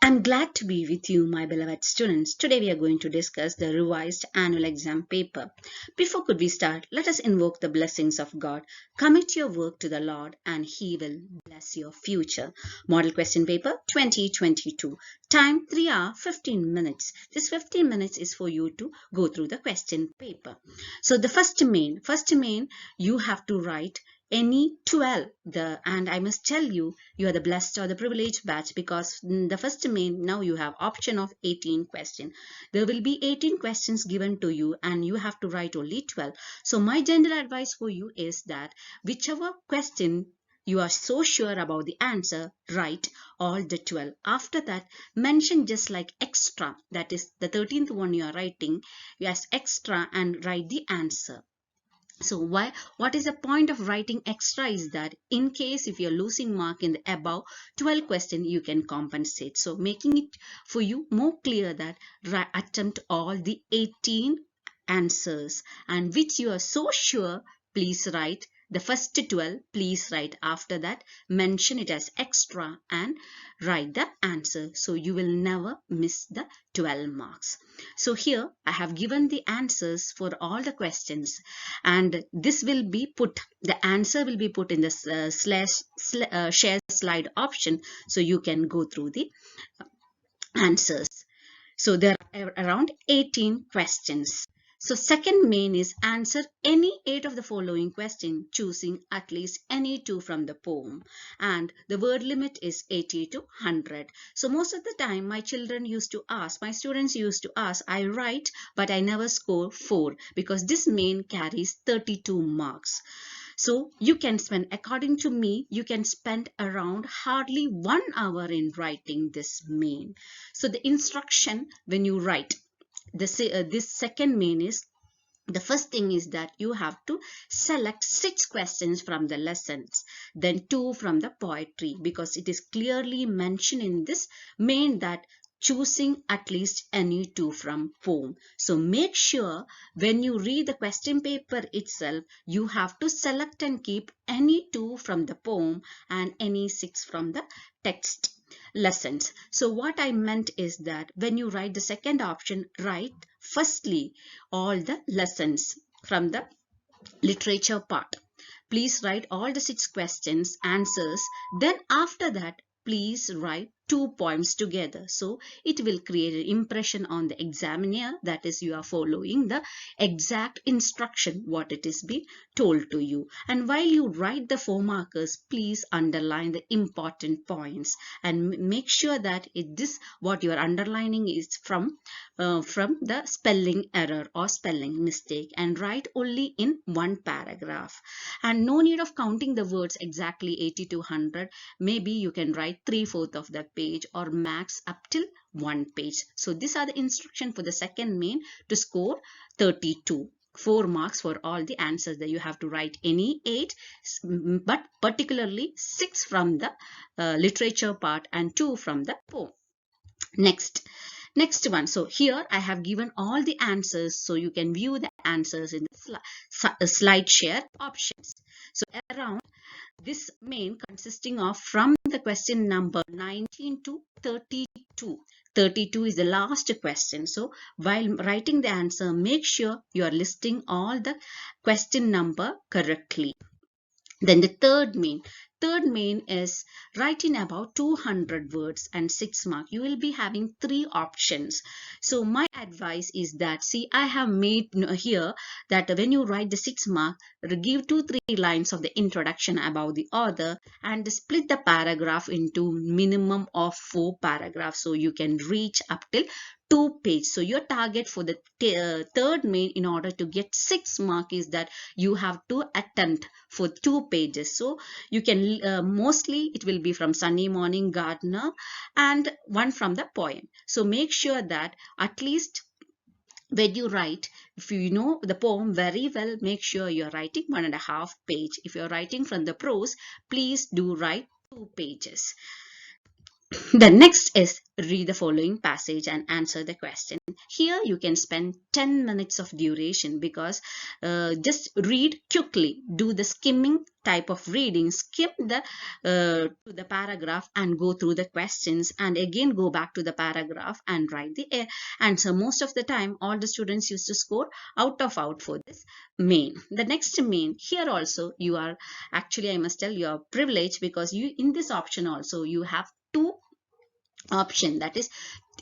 I'm glad to be with you, my beloved students. Today we are going to discuss the revised annual exam paper. Before could we start, let us invoke the blessings of God. Commit your work to the Lord and He will bless your future. Model question paper 2022. Time 3 hours 15 minutes. This 15 minutes is for you to go through the question paper. So the first main, you have to write any 12 and I must tell you, you are the blessed or the privileged batch, because the first main, now you have option of 18 questions. There will be 18 questions given to you and you have to write only 12. So my general advice for you is that whichever question you are so sure about the answer, write all the 12. After that, mention just like extra, that is the 13th one you are writing, as extra, and write the answer. So what is the point of writing extra is that in case if you're losing mark in the above 12 question, you can compensate. So making it for you more clear that attempt all the 18 answers, and which you are so sure, please write the first 12, please write. After that, mention it as extra and write the answer, so you will never miss the 12 marks. So here I have given the answers for all the questions, and this will be put, the answer will be put in the share slide option, so you can go through the answers. So there are around 18 questions. So second main is answer any 8 of the following question, choosing at least any 2 from the poem. And the word limit is 80 to 100. So most of the time my students used to ask, I write but I never score 4, because this main carries 32 marks. So you can spend, according to me, you can spend around hardly 1 hour in writing this main. So the instruction when you write this second main is, the first thing is that you have to select 6 questions from the lessons, then 2 from the poetry, because it is clearly mentioned in this main that choosing at least any 2 from poem. So make sure when you read the question paper itself, you have to select and keep any 2 from the poem and any 6 from the text lessons. So what I meant is that when you write the second option, write firstly all the lessons from the literature part. Please write all the 6 questions answers. Then after that, please write 2 poems together. So it will create an impression on the examiner, that is, you are following the exact instruction what it is being told to you. And while you write the 4 markers, please underline the important points and make sure that this what you are underlining is from the spelling error or spelling mistake, and write only in 1 paragraph. And no need of counting the words exactly 80 to 100. Maybe you can write 3/4 of the page or max up till 1 page. So these are the instruction for the second main to score 32. 4 marks for all the answers, that you have to write any 8, but particularly 6 from the literature part and 2 from the poem. Next one. So here I have given all the answers, so you can view the answers in the slide share options. So around this main consisting of from the question number 19 to 32. 32 is the last question. So while writing the answer, make sure you are listing all the question number correctly. Then the third main is writing about 200 words and 6 mark. You will be having 3 options. So my advice is that, see, I have made here that when you write the 6 mark, give 2-3 lines of the introduction about the author and split the paragraph into minimum of 4 paragraphs, so you can reach up till 2 pages. So your target for the third main in order to get 6 mark is that you have to attempt for 2 pages. So you can mostly it will be from Sunny Morning Gardener and 1 from the poem. So make sure that at least when you write, if you know the poem very well, make sure you're writing 1.5 page. If you're writing from the prose, please do write 2 pages. The next is read the following passage and answer the question. Here you can spend 10 minutes of duration, because just read quickly, do the skimming type of reading, skim to the paragraph and go through the questions, and again go back to the paragraph and write the answer. Most of the time all the students used to score out for this main. The next main, here also you are, actually I must tell, you are privileged, because you, in this option also you have two option, that is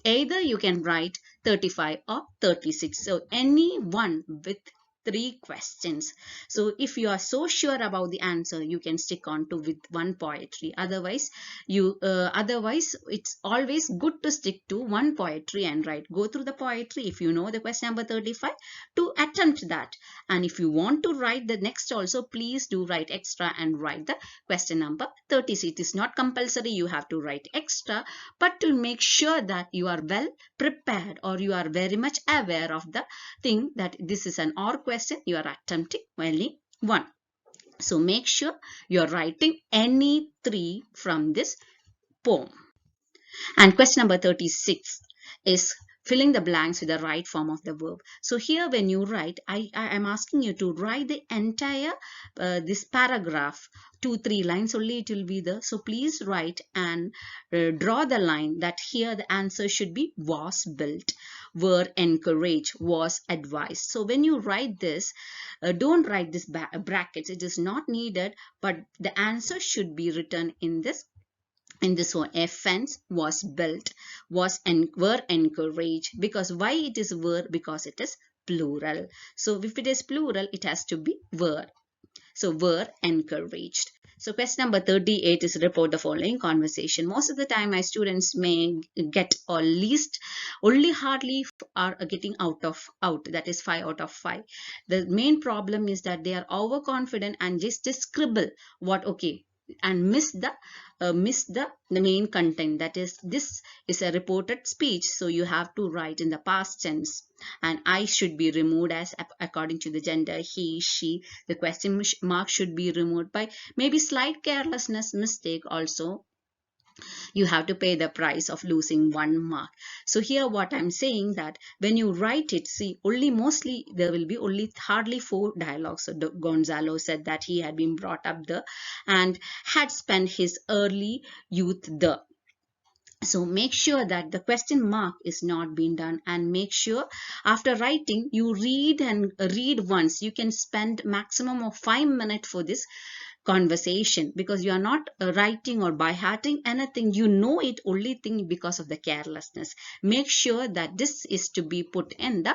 either you can write 35 or 36, so any one with three questions. So if you are so sure about the answer, you can stick on to with one poetry. Otherwise it's always good to stick to one poetry and write, go through the poetry if you know the question number 35 to attempt that. And if you want to write the next also, please do write extra and write the question number 36. It is not compulsory you have to write extra, but to make sure that you are well prepared, or you are very much aware of the thing that this is an or question, you are attempting only one. So make sure you are writing any three from this poem. And question number 36 is filling the blanks with the right form of the verb. So here when you write, I am asking you to write the entire this paragraph, 2-3 lines only it will be there. So please write and draw the line that here the answer should be was built, were encouraged, was advised. So when you write this, don't write this brackets, it is not needed, but the answer should be written in this one. A fence was built, were encouraged. Because why it is were? Because it is plural. So if it is plural, it has to be were. So were encouraged. So question number 38 is report the following conversation. Most of the time my students may get or least only hardly are getting out, that is 5 out of 5. The main problem is that they are overconfident and just scribble what okay and miss the main content, that is this is a reported speech, so you have to write in the past tense, and I should be removed as according to the gender, he, she. The question mark should be removed by maybe slight carelessness mistake also. You have to pay the price of losing 1 mark. So here what I'm saying, that when you write it, see, only mostly there will be only hardly 4 dialogues. So Gonzalo said that he had been brought up there and had spent his early youth there. So make sure that the question mark is not being done, and make sure after writing you read and read once. You can spend maximum of 5 minutes for this conversation, because you are not writing or by hearting anything, you know it only thing because of the carelessness. Make sure that this is to be put in the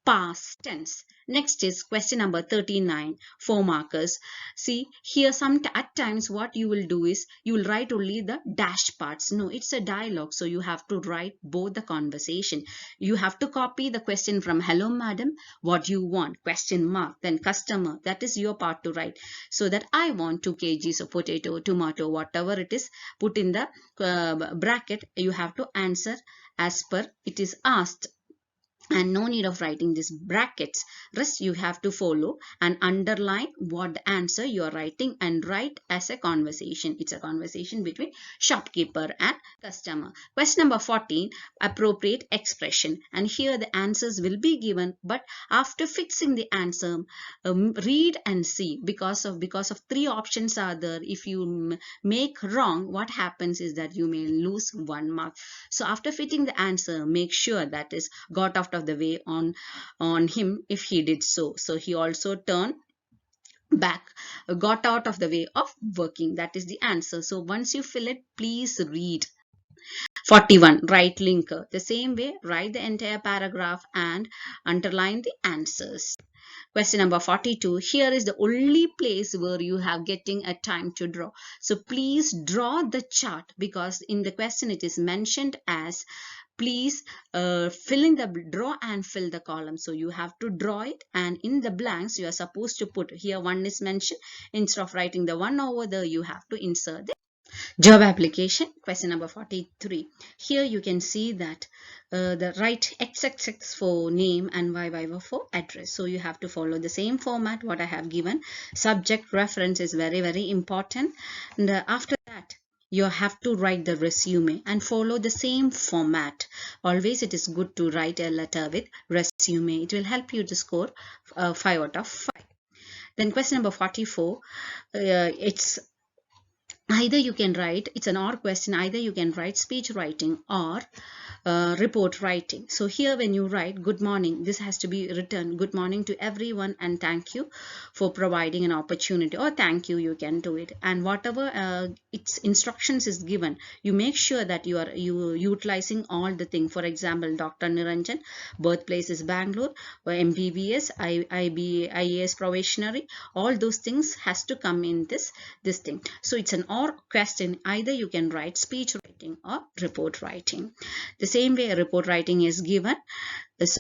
past tense. Next is question number 39, 4 markers. See here, at times what you will do is you will write only the dash parts. No, it's a dialogue, so you have to write both the conversation. You have to copy the question from hello madam, what you want, question mark, then customer, that is your part to write. So that I want 2 kgs of potato, tomato, whatever it is, put in the bracket. You have to answer as per it is asked, and no need of writing this brackets. Rest you have to follow and underline what the answer you are writing, and write as a conversation. It's a conversation between shopkeeper and customer. Question number 14, appropriate expression. And here the answers will be given, but after fixing the answer, read and see, because of 3 options are there. If you make wrong, what happens is that you may lose 1 mark. So after fitting the answer, make sure that is got after of the way on him if he did so. So he also turned back, got out of the way of working. That is the answer. So once you fill it, please read. 41, write linker. The same way, write the entire paragraph and underline the answers. Question number 42, here is the only place where you have getting a time to draw. So please draw the chart, because in the question it is mentioned as please fill in the draw and fill the column. So you have to draw it, and in the blanks you are supposed to put, here 1 is mentioned, instead of writing the 1 over there, you have to insert the job application. Question number 43. Here you can see that the right XXX for name and YY for address. So you have to follow the same format what I have given. Subject reference is very, very important. And after that, you have to write the resume and follow the same format. Always it is good to write a letter with resume. It will help you to score 5 out of 5. Then question number 44, it's either you can write, it's an or question, either you can write speech writing or report writing. So here when you write good morning, this has to be written good morning to everyone and thank you for providing an opportunity, or thank you, you can do it. And whatever its instructions is given, you make sure that you are utilizing all the thing. For example, Dr. Niranjan, birthplace is Bangalore, or MBBS, IAS probationary, all those things has to come in this thing. So it's an or question, either you can write speech writing or report writing. The same way report writing is given. So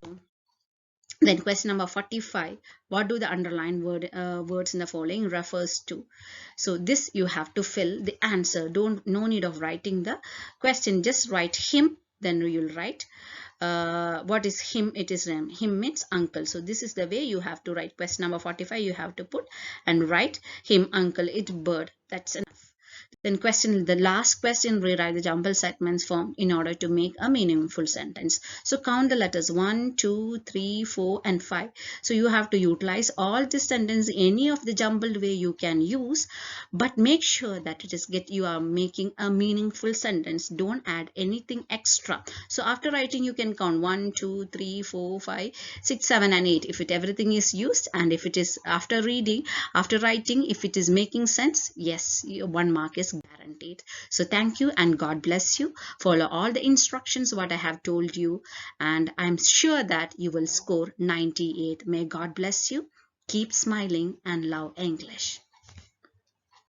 then question number 45, what do the underlined words in the following refers to? So this you have to fill the answer. No need of writing the question, just write him, then you'll write what is him. It is him means uncle. So this is the way you have to write question number 45. You have to put and write him uncle, it bird. That's enough. Then the last question, rewrite the jumbled segments form in order to make a meaningful sentence. So count the letters 1, 2, 3, 4 and 5. So you have to utilize all this sentence, any of the jumbled way you can use, but make sure that it is you are making a meaningful sentence. Don't add anything extra. So after writing you can count 1, 2, 3, 4, 5, 6, 7 and 8 if everything is used, and if it is after writing, if it is making sense, yes, 1 mark is guaranteed. So thank you and God bless you. Follow all the instructions what I have told you, and I'm sure that you will score 98. May God bless you. Keep smiling and love English.